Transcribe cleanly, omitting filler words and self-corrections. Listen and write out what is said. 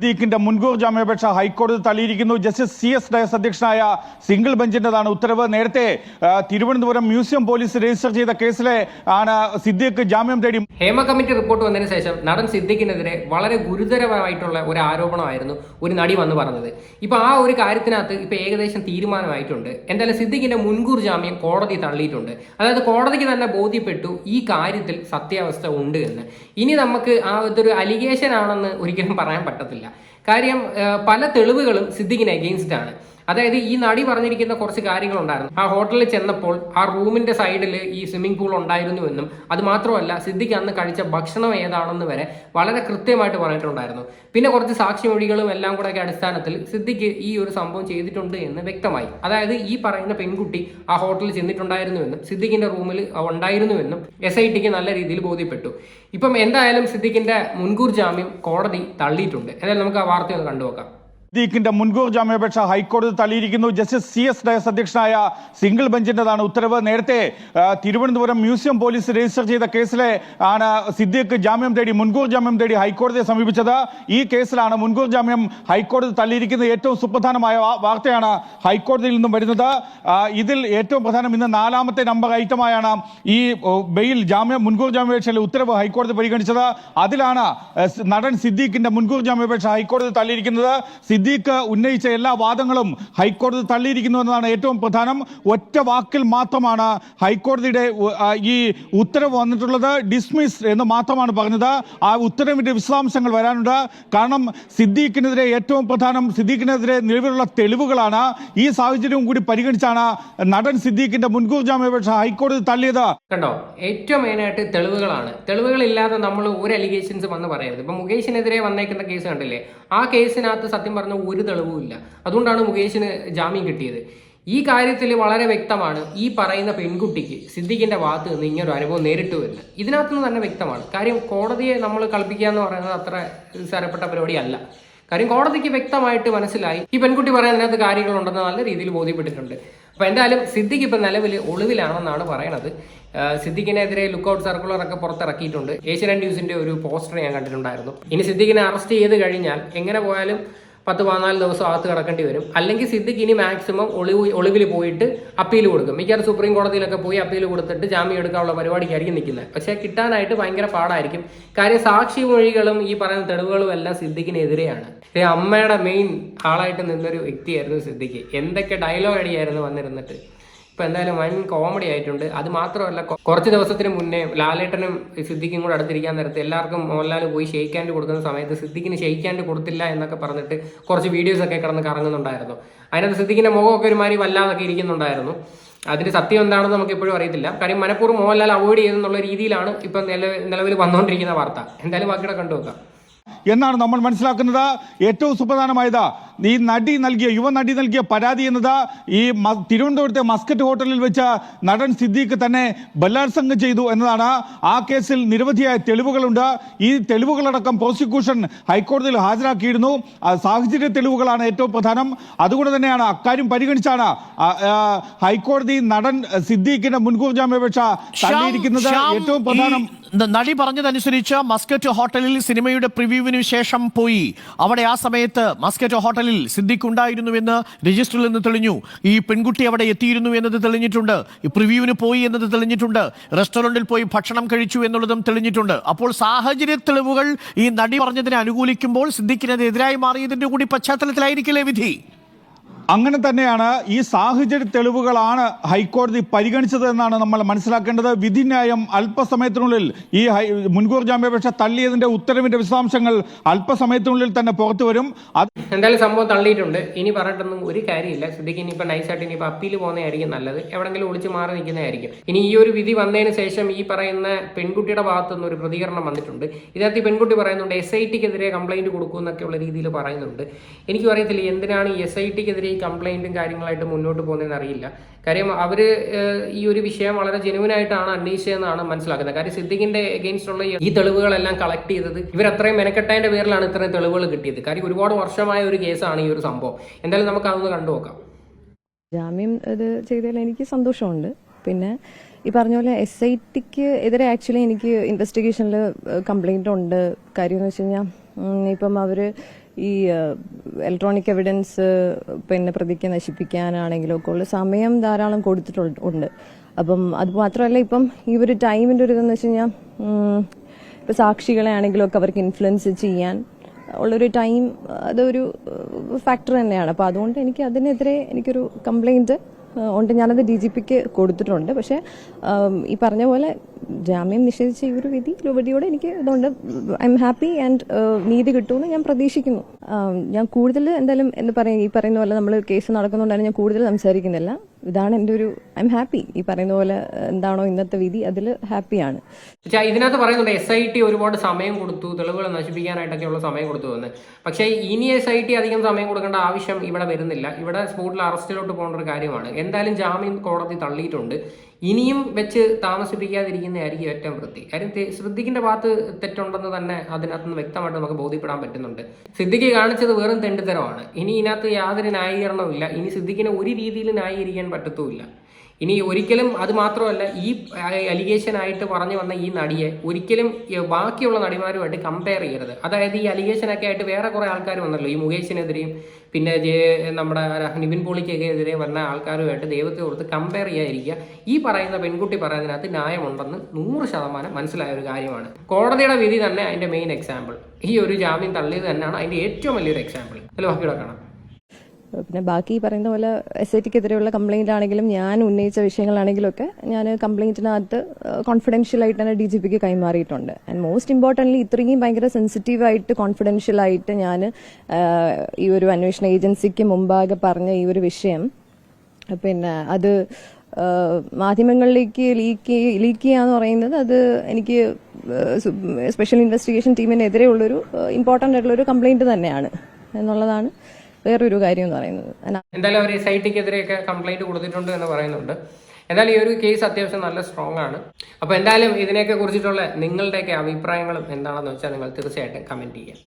സിദ്ദീഖിന്റെ മുൻകൂർ ജാമ്യാപേക്ഷ ഹൈക്കോടതി തള്ളിയിരിക്കുന്നു. ജസ്റ്റിസ് CS ഡയസ് അധ്യക്ഷനായ സിംഗിൾ ബെഞ്ചിന്റേതാണ് ഉത്തരവ്. നേരത്തെ തിരുവനന്തപുരം മ്യൂസിയം പോലീസ് രജിസ്റ്റർ ചെയ്ത കേസിലെ ആണ് സിദ്ദീഖ് ജാമ്യം തേടി. ഹേമ കമ്മിറ്റി റിപ്പോർട്ട് വന്നതിന് ശേഷം നടൻ സിദ്ദീഖിനെതിരെ വളരെ ഗുരുതരമായിട്ടുള്ള ഒരു ആരോപണമായിരുന്നു ഒരു നടി വന്ന് പറഞ്ഞത്. ഇപ്പൊ ആ ഒരു കാര്യത്തിനകത്ത് ഇപ്പൊ ഏകദേശം തീരുമാനമായിട്ടുണ്ട്. എന്തായാലും സിദ്ദീഖിന്റെ മുൻകൂർ ജാമ്യം കോടതി തള്ളിയിട്ടുണ്ട്. അതായത് കോടതിക്ക് തന്നെ ബോധ്യപ്പെട്ടു ഈ കാര്യത്തിൽ സത്യാവസ്ഥ ഉണ്ട് എന്ന്. ഇനി നമുക്ക് ഇതൊരു അലിഗേഷൻ ആണെന്ന് ഒരിക്കലും പറയാൻ പറ്റത്തില്ല. കാര്യം പല തെളിവുകളും സിദ്ദീഖിന് അഗെയിൻസ്റ്റ് ആണ്. അതായത് ഈ നടി പറഞ്ഞിരിക്കുന്ന കുറച്ച് കാര്യങ്ങളുണ്ടായിരുന്നു. ആ ഹോട്ടലിൽ ചെന്നപ്പോൾ ആ റൂമിന്റെ സൈഡിൽ ഈ സ്വിമ്മിംഗ് പൂൾ ഉണ്ടായിരുന്നുവെന്നും അത് മാത്രമല്ല സിദ്ദീഖ് അന്ന് കഴിച്ച ഭക്ഷണം ഏതാണെന്ന് വരെ വളരെ കൃത്യമായിട്ട് പറഞ്ഞിട്ടുണ്ടായിരുന്നു. പിന്നെ കുറച്ച് സാക്ഷിമൊഴികളും എല്ലാം കൂടെ അടിസ്ഥാനത്തിൽ സിദ്ദീഖ് ഈ ഒരു സംഭവം ചെയ്തിട്ടുണ്ട് എന്ന് വ്യക്തമായി. അതായത് ഈ പറയുന്ന പെൺകുട്ടി ആ ഹോട്ടലിൽ ചെന്നിട്ടുണ്ടായിരുന്നുവെന്നും സിദ്ദീഖിന്റെ റൂമിൽ ഉണ്ടായിരുന്നുവെന്നും SITക്ക് നല്ല രീതിയിൽ ബോധ്യപ്പെട്ടു. ഇപ്പം എന്തായാലും സിദ്ദീഖിന്റെ മുൻകൂർ ജാമ്യം കോടതി തള്ളിയിട്ടുണ്ട്. എന്തായാലും നമുക്ക് ആ വാർത്ത ഒന്ന് കണ്ടുനോക്കാം. സിദ്ദീഖിന്റെ മുൻകൂർ ജാമ്യാപേക്ഷ ഹൈക്കോടതി തള്ളിയിരിക്കുന്നു. ജസ്റ്റിസ് CS ഡയസ് അധ്യക്ഷനായ സിംഗിൾ ബെഞ്ചിന്റേതാണ് ഉത്തരവ്. നേരത്തെ തിരുവനന്തപുരം മ്യൂസിയം പോലീസ് രജിസ്റ്റർ ചെയ്ത കേസിലെ ആണ് സിദ്ദീഖ് ജാമ്യം തേടി മുൻകൂർ ജാമ്യം തേടി ഹൈക്കോടതിയെ സമീപിച്ചത്. ഈ കേസിലാണ് മുൻകൂർ ജാമ്യം ഹൈക്കോടതി തള്ളിയിരിക്കുന്നത്. ഏറ്റവും സുപ്രധാനമായ വാർത്തയാണ് ഹൈക്കോടതിയിൽ നിന്നും വരുന്നത്. ഇതിൽ ഏറ്റവും പ്രധാനം ഇന്ന് 4ാമത്തെ നമ്പർ ഐറ്റമായാണ് ഈ ബെയിൽ മുൻകൂർ ജാമ്യാപേക്ഷയിലെ ഉത്തരവ് ഹൈക്കോടതി പരിഗണിച്ചത്. അതിലാണ് നടൻ സിദ്ദീഖിന്റെ മുൻകൂർ ജാമ്യാപേക്ഷ ഹൈക്കോടതി തള്ളിയിരിക്കുന്നത്. സിദ്ദീഖ് ഉന്നയിച്ച എല്ലാ വാദങ്ങളും ഹൈക്കോടതി തള്ളിയിരിക്കുന്നു എന്നതാണ് ഏറ്റവും പ്രധാനം. ഒറ്റ വാക്കിൽ മാത്രമാണ് ഹൈക്കോടതിയുടെ ഈ ഉത്തരവ് വന്നിട്ടുള്ളത്. ഡിസ്മിസ് എന്ന് മാത്രമാണ് പറഞ്ഞത്. ആ ഉത്തരവിന്റെ വിശദാംശങ്ങൾ വരാനുണ്ട്. കാരണം സിദ്ദീഖിനെതിരെ ഏറ്റവും പ്രധാനം സിദ്ദീഖിനെതിരെ നിലവിലുള്ള തെളിവുകളാണ്. ഈ സാഹചര്യവും കൂടി പരിഗണിച്ചാണ് നടൻ സിദ്ദീഖിന്റെ മുൻകൂർ ജാമ്യാപേക്ഷ ഹൈക്കോടതി തള്ളിയത്. കണ്ടോ, ഏറ്റവും മെയിനായിട്ട് തെളിവുകളാണ്. തെളിവുകളില്ലാതെ നമ്മൾ ഒരു അലിഗേഷൻസ് വന്ന് പറയരുത്. ഇപ്പൊ മുകേഷിനെതിരെ വന്നേക്കുന്ന കേസ് കണ്ടില്ലേ, ആ കേസിനകത്ത് സത്യം പറഞ്ഞ ഒരു തെളിവുമില്ല. അതുകൊണ്ടാണ് മുകേഷിന് ജാമ്യം കിട്ടിയത്. ഈ കാര്യത്തിൽ വളരെ വ്യക്തമാണ് ഈ പറയുന്ന പെൺകുട്ടിക്ക് സിദ്ദീഖിന്റെ ഭാഗത്ത് നിന്ന് ഇങ്ങനൊരു അനുഭവം നേരിട്ട് വരുന്നത്. ഇതിനകത്തുനിന്ന് തന്നെ വ്യക്തമാണ്. കാര്യം കോടതിയെ നമ്മൾ കളിപ്പിക്കുക എന്ന് പറയുന്നത് അത്ര നിസ്സാരപ്പെട്ട പരിപാടിയല്ല. കാര്യം കോടതിക്ക് വ്യക്തമായിട്ട് മനസ്സിലായി ഈ പെൺകുട്ടി പറയുന്നതിനകത്ത് കാര്യങ്ങളുണ്ടെന്ന് നല്ല രീതിയിൽ ബോധ്യപ്പെട്ടിട്ടുണ്ട്. അപ്പോൾ എന്തായാലും സിദ്ദീഖ് ഇപ്പം നിലവിൽ ഒളിവിലാണെന്നാണ് പറയണത്. സിദ്ദീഖിനെതിരെ ലുക്കൌട്ട് സർക്കുലറൊക്കെ പുറത്തിറക്കിയിട്ടുണ്ട്. ഏഷ്യാനെറ്റ് ന്യൂസിന്റെ ഒരു പോസ്റ്റർ ഞാൻ കണ്ടിട്ടുണ്ടായിരുന്നു. ഇനി സിദ്ദീഖിനെ അറസ്റ്റ് ചെയ്ത് കഴിഞ്ഞാൽ എങ്ങനെ പോയാലും 10-14 ദിവസം അകത്ത് കിടക്കേണ്ടി വരും. അല്ലെങ്കിൽ സിദ്ദീഖ് ഇനി മാക്സിമം ഒളിവിൽ പോയിട്ട് അപ്പീൽ കൊടുക്കും. മിക്കവാറും സുപ്രീം കോടതിയിലൊക്കെ പോയി അപ്പീൽ കൊടുത്തിട്ട് ജാമ്യം എടുക്കാനുള്ള പരിപാടിക്കായിരിക്കും നിൽക്കുന്നത്. പക്ഷേ കിട്ടാനായിട്ട് ഭയങ്കര പാടായിരിക്കും. കാര്യം സാക്ഷി മൊഴികളും ഈ പറയുന്ന തെളിവുകളും എല്ലാം സിദ്ദീഖിനെതിരെയാണ്. അമ്മയുടെ മെയിൻ ആളായിട്ട് നിന്നൊരു വ്യക്തിയായിരുന്നു സിദ്ദീഖ്. എന്തൊക്കെ ഡയലോഗ് അടിയായിരുന്നു വന്നിരുന്നിട്ട്. ഇപ്പം എന്തായാലും വൻ കോമഡി ആയിട്ടുണ്ട്. അത് മാത്രമല്ല, കുറച്ച് ദിവസത്തിന് മുന്നേ ലാലേട്ടനും സിദ്ദീഖും കൂടെ അടുത്തിരിക്കാൻ നേരത്ത് എല്ലാവർക്കും മോഹൻലാൽ പോയി ഷെയ്ക്ക് ഹാൻഡ് കൊടുക്കുന്ന സമയത്ത് സിദ്ദീഖിന് ഷെയ്ക്ക് ഹാൻഡ് കൊടുത്തില്ല എന്നൊക്കെ പറഞ്ഞിട്ട് കുറച്ച് വീഡിയോസൊക്കെ കിടന്ന് കറങ്ങുന്നുണ്ടായിരുന്നു. അതിനകത്ത് സിദ്ദീഖിന്റെ മുഖമൊക്കെ ഒരുമാതിരി വല്ലാതൊക്കെ ഇരിക്കുന്നുണ്ടായിരുന്നു. അതിന് സത്യം എന്താണെന്ന് നമുക്ക് എപ്പോഴും അറിയത്തില്ല. കാര്യം മനഃപൂർവ്വം മോഹൻലാൽ അവോയ്ഡ് ചെയ്തെന്നുള്ള രീതിയിലാണ് ഇപ്പം നിലവിൽ വന്നുകൊണ്ടിരിക്കുന്ന വാർത്ത. എന്തായാലും ബാക്കിയുടെ കണ്ടുവെക്കാം എന്നാണ് നമ്മൾ മനസ്സിലാക്കുന്നത്. ഏറ്റവും സുപ്രധാനമായത് ഈ യുവ നടി നൽകിയ പരാതി എന്നത് ഈ തിരുവനന്തപുരത്തെ മസ്കറ്റ് ഹോട്ടലിൽ വെച്ച് നടൻ സിദ്ദീഖ് തന്നെ ബലാത്സംഗം ചെയ്തു എന്നതാണ്. ആ കേസിൽ നിരവധിയായ തെളിവുകളുണ്ട്. ഈ തെളിവുകളടക്കം പ്രോസിക്യൂഷൻ ഹൈക്കോടതിയിൽ ഹാജരാക്കിയിരുന്നു. സാഹചര്യ തെളിവുകളാണ് ഏറ്റവും പ്രധാനം. അതുകൊണ്ട് തന്നെയാണ് അക്കാര്യം പരിഗണിച്ചാണ് ഹൈക്കോടതി നടൻ സിദ്ദീഖിന്റെ മുൻകൂർ ജാമ്യാപേക്ഷ തള്ളിയിരിക്കുന്നത്. ഏറ്റവും പ്രധാനം നടി പറഞ്ഞതനുസരിച്ച് മസ്കറ്റ് ഹോട്ടലിൽ സിനിമയുടെ പ്രിവ്യൂവിന് ശേഷം പോയി. അവിടെ ആ സമയത്ത് മസ്കറ്റ് ഹോട്ടലിൽ സിദ്ദീഖ് ഉണ്ടായിരുന്നുവെന്ന് രജിസ്റ്ററിൽ നിന്ന് തെളിഞ്ഞു. ഈ പെൺകുട്ടി അവിടെ എത്തിയിരുന്നു എന്നത് തെളിഞ്ഞിട്ടുണ്ട്. ഈ പ്രിവ്യൂവിന് പോയി എന്നത് തെളിഞ്ഞിട്ടുണ്ട്. റെസ്റ്റോറന്റിൽ പോയി ഭക്ഷണം കഴിച്ചു എന്നുള്ളതും തെളിഞ്ഞിട്ടുണ്ട്. അപ്പോൾ സാഹചര്യ തെളിവുകൾ ഈ നടി പറഞ്ഞതിനെ അനുകൂലിക്കുമ്പോൾ സിദ്ദീഖിനെതിരായി മാറിയതിന്റെ കൂടി പശ്ചാത്തലത്തിലായിരിക്കില്ലേ വിധി? അങ്ങനെ തന്നെയാണ്. ഈ സാഹചര്യ തെളിവുകളാണ് ഹൈക്കോടതി പരിഗണിച്ചത് എന്നാണ് നമ്മൾ മനസ്സിലാക്കേണ്ടത്. വിധിന്യായം അല്പസമയത്തിനുള്ളിൽ ഈ മുൻകൂർ ജാമ്യാപേക്ഷ തള്ളിയതിന്റെ ഉത്തരവിന്റെ വിശദാംശങ്ങൾ അല്പസമയത്തിനുള്ളിൽ തന്നെ പുറത്തു വരും. എന്തായാലും സംഭവം തള്ളിയിട്ടുണ്ട്. ഇനി പറഞ്ഞിട്ടൊന്നും ഒരു കാര്യമില്ല. സിദ്ദീഖ് ഇനിയിപ്പോൾ നൈസായിട്ട് ഇനിയിപ്പോൾ അപ്പീൽ പോകുന്നതായിരിക്കും നല്ലത്. എവിടെങ്കിലും ഒളിച്ച് മാറി നിൽക്കുന്നതായിരിക്കും. ഇനി ഈ ഒരു വിധി വന്നതിന് ശേഷം ഈ പറയുന്ന പെൺകുട്ടിയുടെ ഭാഗത്തുനിന്ന് ഒരു പ്രതികരണം വന്നിട്ടുണ്ട്. ഇതിനകത്ത് ഈ പെൺകുട്ടി പറയുന്നുണ്ട് SITക്കെതിരെ കംപ്ലൈന്റ് കൊടുക്കുമെന്നൊക്കെയുള്ള രീതിയിൽ പറയുന്നുണ്ട്. എനിക്കും അറിയത്തില്ല എന്തിനാണ് ഈ SITക്കെതിരെ കംപ്ലൈന്റും കാര്യങ്ങളായിട്ട് മുന്നോട്ട് പോകുന്നതെന്ന് അറിയില്ല. കാര്യം അവർ ഈ ഒരു വിഷയം വളരെ ജെനുവിനായിട്ടാണ് അന്വേഷിച്ചതെന്നാണ് മനസ്സിലാക്കുന്നത്. കാര്യം സിദ്ദീഖിന്റെ അഗെയിൻസ്റ്റ് ഉള്ള ഈ തെളിവുകളെല്ലാം കളക്ട് ചെയ്തത് ഇവരത്രയും മെനക്കെട്ടതിന്റെ പേരിലാണ് ഇത്രയും തെളിവുകൾ കിട്ടിയത്. കാര്യം ഒരുപാട് വർഷമായ ഒരു കേസാണ് ഈ ഒരു സംഭവം. എന്തായാലും നമുക്ക് അതൊന്ന് കണ്ടുനോക്കാം. ജാമ്യം ഇത് ചെയ്തതിൽ എനിക്ക് സന്തോഷമുണ്ട്. പിന്നെ ഈ പറഞ്ഞ പോലെ SITക്ക് എതിരെ ആക്ച്വലി എനിക്ക് ഇൻവെസ്റ്റിഗേഷനിൽ കംപ്ലൈന്റ് ഉണ്ട്. കാര്യം എന്ന് വെച്ച് കഴിഞ്ഞാൽ ഇപ്പം അവർ ഈ ഇലക്ട്രോണിക് എവിഡൻസ് പിന്നെ പ്രതിക്ക് നശിപ്പിക്കാനാണെങ്കിലും ഒക്കെ ഉള്ള സമയം ധാരാളം കൊടുത്തിട്ടുണ്ട്. അപ്പം അത് മാത്രമല്ല, ഇപ്പം ഈ ഒരു ടൈമിൻ്റെ ഒരു ഇതെന്ന് വെച്ച് കഴിഞ്ഞാൽ ഇപ്പം സാക്ഷികളെ ആണെങ്കിലും ഒക്കെ അവർക്ക് ഇൻഫ്ലുവൻസ് ചെയ്യാൻ ഉള്ളൊരു ടൈം അതൊരു ഫാക്ടർ തന്നെയാണ്. അപ്പോൾ അതുകൊണ്ട് എനിക്ക് അതിനെതിരെ എനിക്കൊരു കംപ്ലൈൻറ്റ് ഉണ്ട്. ഞാനത് DGPക്ക് കൊടുത്തിട്ടുണ്ട്. പക്ഷേ ഈ പറഞ്ഞ പോലെ ജാമ്യം നിഷേധിച്ച ഈ ഒരു വിധിയോടെ എനിക്ക് അതുകൊണ്ട് ഐ എം ഹാപ്പി ആൻഡ് നീതി കിട്ടുമെന്ന് ഞാൻ പ്രതീക്ഷിക്കുന്നു. ഞാൻ കൂടുതൽ എന്തായാലും ഈ പറയുന്ന പോലെ നമ്മൾ കേസ് നടക്കുന്നുണ്ടായിരുന്നു, ഞാൻ കൂടുതൽ സംസാരിക്കുന്നില്ല. ഇതാണ് എൻ്റെ ഒരു ഐ എം ഹാപ്പി. ഈ പറയുന്ന പോലെ എന്താണോ ഇന്നത്തെ വിധി അതിൽ ഹാപ്പിയാണ്. ഇതിനകത്ത് പറയുന്നുണ്ട് SIT ഒരുപാട് സമയം കൊടുത്തു, തെളിവുകൾ നശിപ്പിക്കാനായിട്ടൊക്കെയുള്ള സമയം കൊടുത്തു എന്ന്. പക്ഷേ ഇനി SIT അധികം സമയം കൊടുക്കേണ്ട ആവശ്യം ഇവിടെ വരുന്നില്ല. ഇവിടെ സ്പോട്ടിൽ അറസ്റ്റിലോട്ട് പോകേണ്ട ഒരു കാര്യമാണ്. എന്തായാലും ജാമ്യം കോടതി തള്ളിയിട്ടുണ്ട്. ഇനിയും വെച്ച് താമസിപ്പിക്കാതിരിക്കുന്നതായിരിക്കും ഏറ്റവും വൃത്തി. കാര്യം സിദ്ദിഖിന്റെ ഭാഗത്ത് തെറ്റുണ്ടെന്ന് തന്നെ അതിനകത്ത് നിന്ന് വ്യക്തമായിട്ട് നമുക്ക് ബോധ്യപ്പെടാൻ പറ്റുന്നുണ്ട്. സിദ്ദിഖ് കാണിച്ചത് വെറും തെണ്ടിത്തരമാണ്. ഇനി ഇതിനകത്ത് യാതൊരു ന്യായീകരണവും ഇല്ല. ഇനി സിദ്ദിഖിനെ ഒരു രീതിയിൽ ന്യായീകരിക്കാൻ പറ്റത്തുമില്ല. ഇനി ഒരിക്കലും അത് മാത്രമല്ല, ഈ അലിഗേഷനായിട്ട് പറഞ്ഞു വന്ന ഈ നടിയെ ഒരിക്കലും ബാക്കിയുള്ള നടിമാരുമായിട്ട് കമ്പയർ ചെയ്യരുത്. അതായത് ഈ അലിഗേഷനൊക്കെ ആയിട്ട് വേറെ കുറേ ആൾക്കാർ വന്നല്ലോ, ഈ മുകേഷിനെതിരെയും പിന്നെ നമ്മുടെ നിവിൻ പോളിക്കൊക്കെ എതിരെ വന്ന ആൾക്കാരുമായിട്ട് ദൈവത്തെ ഓർത്ത് കമ്പയർ ചെയ്യാതിരിക്കുക. ഈ പറയുന്ന പെൺകുട്ടി പറയുന്നതിനകത്ത് ന്യായമുണ്ടെന്ന് 100% മനസ്സിലായ ഒരു കാര്യമാണ്. കോടതിയുടെ വിധി തന്നെ അതിൻ്റെ മെയിൻ എക്സാമ്പിൾ. ഈ ഒരു ജാമ്യം തള്ളിയത് തന്നെയാണ് അതിൻ്റെ ഏറ്റവും വലിയൊരു എക്സാമ്പിൾ. അതിൽ ബാക്കിയുടെ കാണാം. പിന്നെ ബാക്കി പറയുന്ന പോലെ SITക്കെതിരെയുള്ള കംപ്ലൈന്റ് ആണെങ്കിലും ഞാൻ ഉന്നയിച്ച വിഷയങ്ങളാണെങ്കിലും ഒക്കെ ഞാൻ കംപ്ലൈന്റിനകത്ത് കോൺഫിഡൻഷ്യലായിട്ട് തന്നെ DGPക്ക് കൈമാറിയിട്ടുണ്ട്. ആൻഡ് മോസ്റ്റ് ഇമ്പോർട്ടൻ്റ്ലി ഇത്രയും ഭയങ്കര സെൻസിറ്റീവായിട്ട് കോൺഫിഡൻഷ്യലായിട്ട് ഞാൻ ഈ ഒരു അന്വേഷണ ഏജൻസിക്ക് മുമ്പാകെ പറഞ്ഞ ഈ ഒരു വിഷയം പിന്നെ അത് മാധ്യമങ്ങളിലേക്ക് ലീക്ക് ചെയ്യാന്ന് പറയുന്നത് അത് എനിക്ക് സ്പെഷ്യൽ ഇൻവെസ്റ്റിഗേഷൻ ടീമിനെതിരെയുള്ളൊരു ഇമ്പോർട്ടൻ്റ് ആയിട്ടുള്ളൊരു കംപ്ലൈന്റ് തന്നെയാണ് എന്നുള്ളതാണ് വേറൊരു കാര്യം എന്ന് പറയുന്നത്. എന്തായാലും അവർ SITക്കെതിരെയൊക്കെ കംപ്ലൈന്റ് കൊടുത്തിട്ടുണ്ട് എന്ന് പറയുന്നുണ്ട്. എന്തായാലും ഈ ഒരു കേസ് അത്യാവശ്യം നല്ല സ്ട്രോങ് ആണ്. അപ്പോൾ എന്തായാലും ഇതിനെയൊക്കെ കുറിച്ചിട്ടുള്ള നിങ്ങളുടെയൊക്കെ അഭിപ്രായങ്ങളും എന്താണെന്ന് വെച്ചാൽ നിങ്ങൾ തീർച്ചയായിട്ടും കമന്റ് ചെയ്യുക.